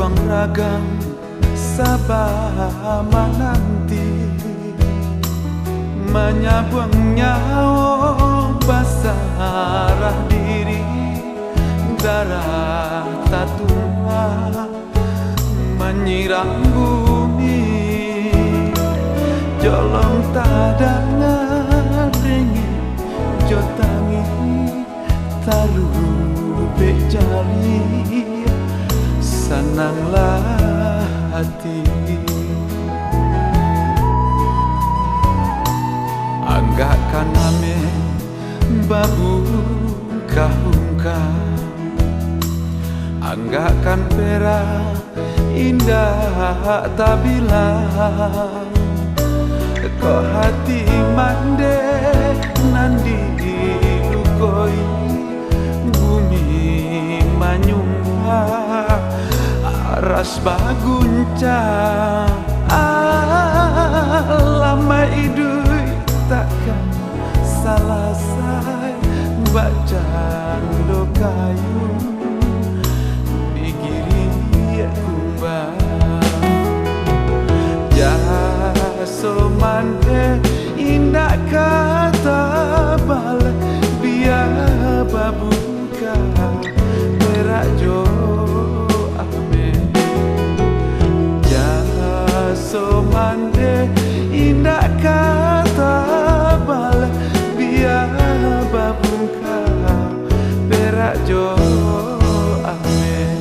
guang ragang sabama nanti menyabuang nyawa basarah diri darah tak tumpah menyiram bumi jolong tak dengar ringi jotangi talu bejari senanglah hati anggakkan ame babu kahungka anggakkan pera indah tak bilang kok hati mande nandi lukoi bumi manyumpah aras baguncang lama idui takkan salah saya baca do kayu digiri kumbang jaso mande indah kata balik biar babuka berak jo so mande indah kata bala biar babungka berak jo amen.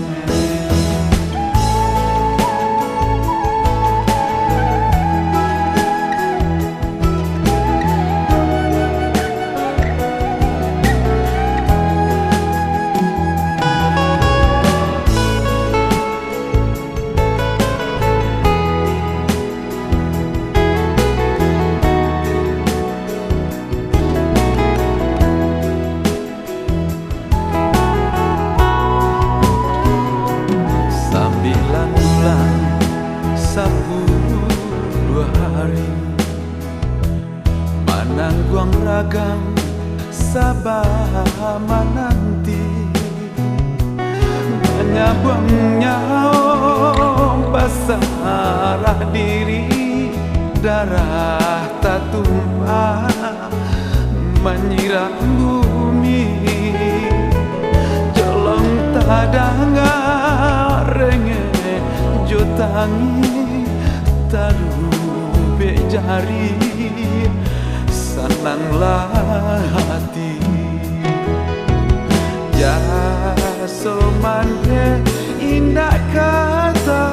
Dua hari manangguang ragang sabama nanti menyabuang nyawa basarah diri darah tak tumpah menyiram bumi jolong tak dengar renge jotangi talu bejari senanglah hati jaso mande indah kata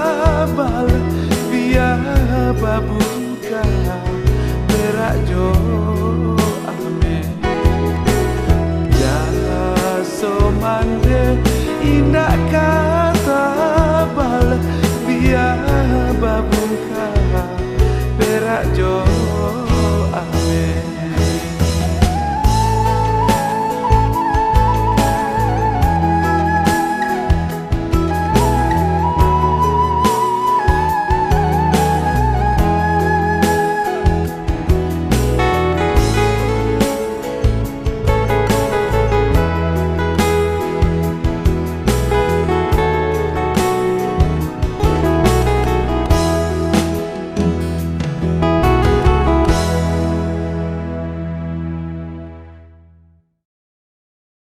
balik biar babu